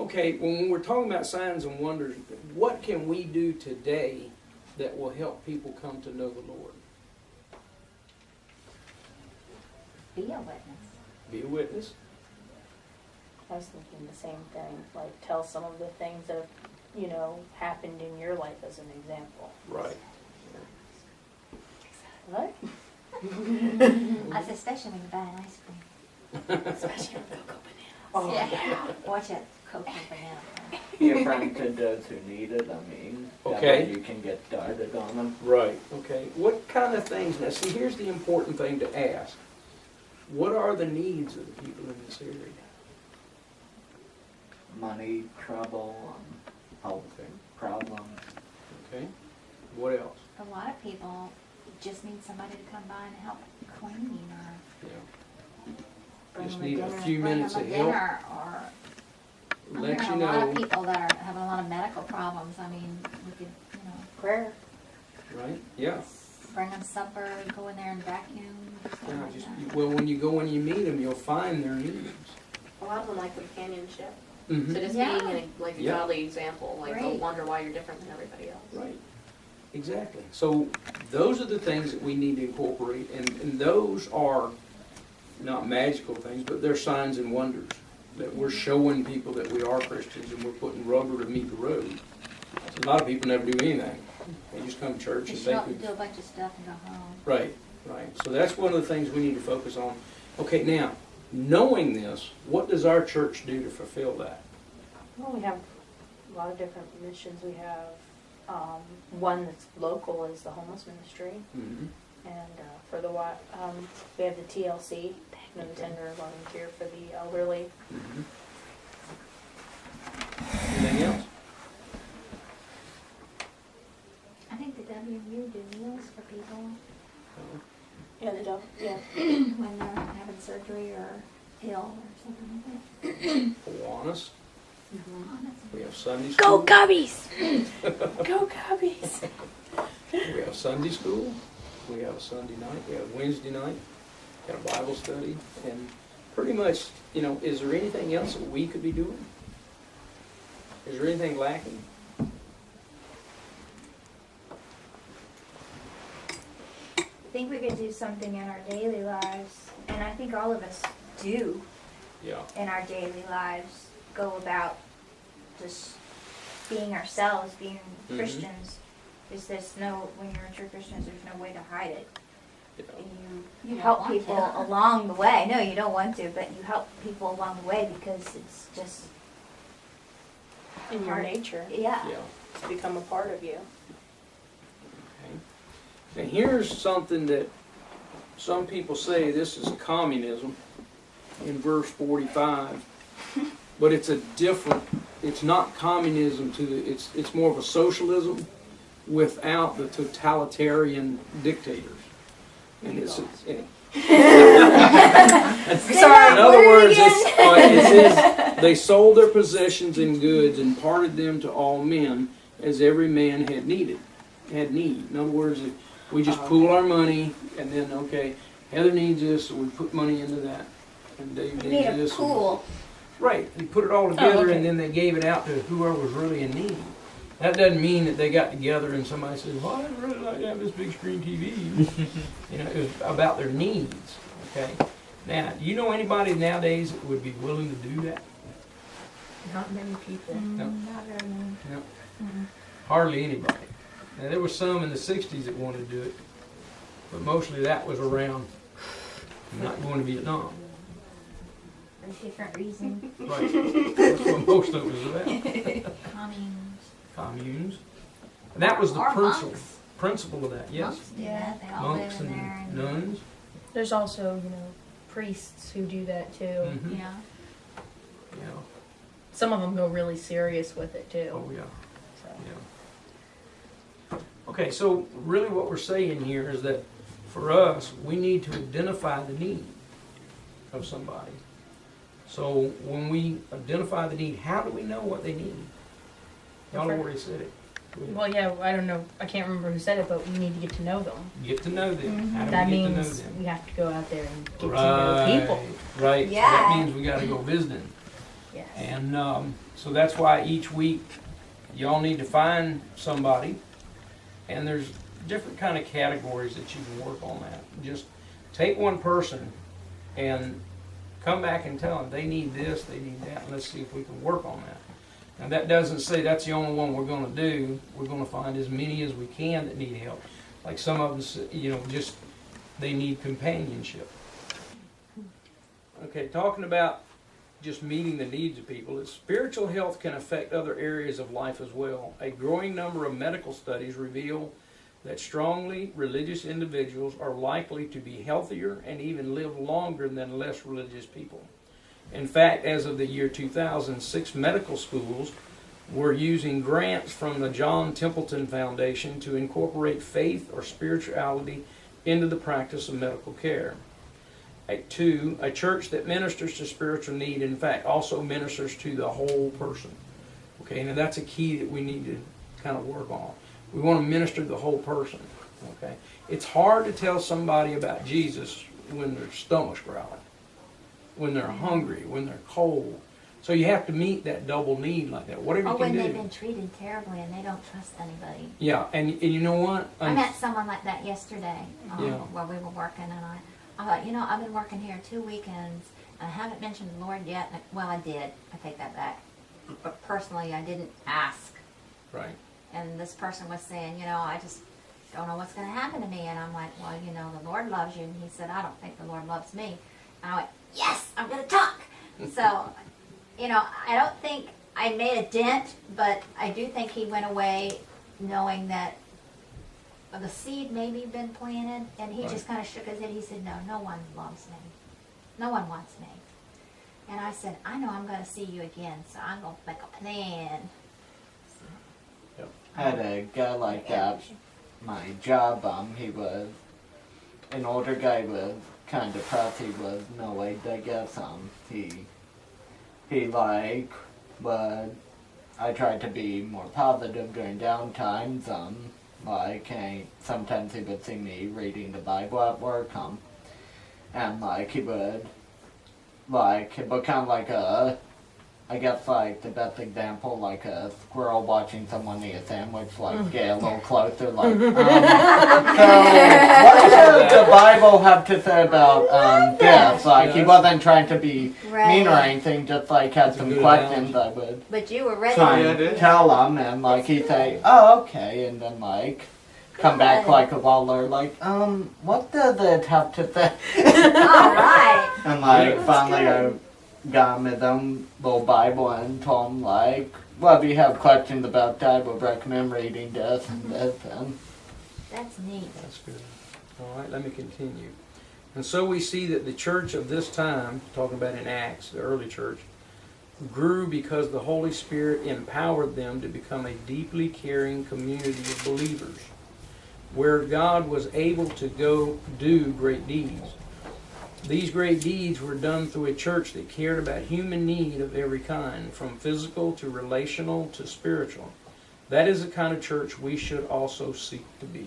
Okay, when we're talking about signs and wonders, what can we do today that will help people come to know the Lord? Be a witness. Be a witness. I was thinking the same thing, like tell some of the things that have, happened in your life as an example. Right. What? That's especially when you buy an ice cream. Especially with cocoa bananas. Oh, Yeah. Watch it, Coke and banana. Be a friend to those who need it, I mean. That Okay. way you can get started on them. Right, okay. What kind of things, now see, here's the important thing to ask. What are the needs of the people in this area? Money, trouble, health problems. Okay. What else? A lot of people just need somebody to come by and help clean or Yeah. bring Just them a need a dinner, few bring minutes them a of help. dinner, or I'm Let hearing you a lot of know, people that are having a lot of medical problems. I mean, we could, Prayer. right? Yeah. bring them supper, go in there and vacuum. stuff Yeah, like just, that. well, when you go and you meet them, you'll find their needs. A lot of them like companionship. Mhm. So just Yeah. being a Yeah. godly example, like they'll Right. wonder why you're different than everybody else. Right, exactly. So those are the things that we need to incorporate, and those are not magical things, but they're signs and wonders, that we're showing people that we are Christians and we're putting rubber to meet the road. So a lot of people never do anything. They just come to church and Just show think up and we... do a bunch of stuff and go home. Right, right. So that's one of the things we need to focus on. Okay, now, knowing this, what does our church do to fulfill that? Well, we have a lot of different missions. We have one that's local is the homeless ministry, Mm-hmm. and for the we have the TLC, the Tender Volunteer for the Elderly. Mm-hmm. Anything else? I think the WU do meals for people Yeah, they don't. Yeah. when they're having surgery or ill or something like that. Kiwanis. Oh, that's We have Sunday school. Go Cubbies! Go Cubbies! We have Sunday school. We have Sunday night. We have Wednesday night. Got a Bible study. And pretty much, is there anything else that we could be doing? Is there anything lacking? I think we could do something in our daily lives, and I think all of us do Yeah. in our daily lives go about just being ourselves, being Mhm. Christians. When you're a true Christian, there's no way to hide it. Yeah. And You you don't help want people to. along the way. No, you don't want to, but you help people along the way because it's just, In your Part- nature, yeah. Yeah. it's become a part of you. Okay. Now here's something that some people say this is communism in verse 45, but it's not communism it's more of a socialism without the totalitarian dictators. And it's in other words, it says, they sold their possessions and goods and parted them to all men as every man had need. In other words, if we just pool our money and then, okay, Heather needs this, so we put money into that. And Dave We needs need a this. pool. Right, they put it all together okay. and then they gave it out to whoever was really in need. That doesn't mean that they got together and somebody said, well, I'd really like to have this big screen TV. It was about their needs, okay? Now, do you know anybody nowadays that would be willing to do that? Not many people. No. Not very many. No. Mhm. Hardly anybody. Now, there were some in the 60s that wanted to do it, but mostly that was around not going to Vietnam. For different reasons. Right, that's what most of it was about. Communes. Communes. And that was the Or principle. monks. Principle of that, yes. Monks do Yeah. that. They all Monks live in there. and nuns. There's also, priests who do that too. Mhm. Yeah. Yeah. Some of them go really serious with it too. Oh, yeah. So. Yeah. Okay, so really what we're saying here is that for us, we need to identify the need of somebody. So when we identify the need, how do we know what they need? Y'all already said it. Well, yeah, I don't know. I can't remember who said it, but we need to get to know them. Get to know them. How do That we get to know means them? we have to go out there and get to know people. Right. So Yeah. that means we got to go visiting. Yes. And so that's why each week y'all need to find somebody, and there's different kind of categories that you can work on that. Just take one person and come back and tell them they need this, they need that, and let's see if we can work on that. Now that doesn't say that's the only one we're going to do. We're going to find as many as we can that need help. Like some of them, just they need companionship. Okay, talking about just meeting the needs of people, is spiritual health can affect other areas of life as well. A growing number of medical studies reveal that strongly religious individuals are likely to be healthier and even live longer than less religious people. In fact, as of the year 2000, 6 medical schools were using grants from the John Templeton Foundation to incorporate faith or spirituality into the practice of medical care. 2, a church that ministers to spiritual need, in fact, also ministers to the whole person. Okay, now that's a key that we need to kind of work on. We want to minister to the whole person. Okay, it's hard to tell somebody about Jesus when their stomach's growling, when they're hungry, when they're cold. So you have to meet that double need like that. Whatever you Or can when do. they've been treated terribly and they don't trust anybody. Yeah, and you know what? I met someone like that yesterday Yeah. while we were working, and I thought, I've been working here 2 weekends, and I haven't mentioned the Lord yet. Well, I did. I take that back. But personally, I didn't ask. Right. And this person was saying, I just don't know what's going to happen to me. And I'm like, well, the Lord loves you. And he said, I don't think the Lord loves me. And I went, yes, I'm going to talk. So, I don't think I made a dent, but I do think he went away knowing that the seed maybe been planted. And he just kind of shook his head. He said, no one loves me. No one wants me. And I said, I know I'm going to see you again, so I'm going to make a plan. I had a guy like that, my job, he was an older guy with kind of depressed. He was no way to guess, he like, but I tried to be more positive during down times, sometimes he would see me reading the Bible at work, and he would, it would kind of like I guess the best example, like a squirrel watching someone eat a sandwich, get a little closer, so what does the Bible have to say about this? He wasn't trying to be mean or anything, just had some questions I would But you were ready. try and tell him, and he'd say, oh, okay, and then come back like a waller, what does it have to say? All right. And finally I got him his own little Bible and told him well, if you have questions about that, I would recommend reading this and this. And That's neat. That's good. All right, let me continue. And so we see that the church of this time, talking about in Acts, the early church, grew because the Holy Spirit empowered them to become a deeply caring community of believers, where God was able to go do great deeds. These great deeds were done through a church that cared about human need of every kind, from physical to relational to spiritual. That is the kind of church we should also seek to be.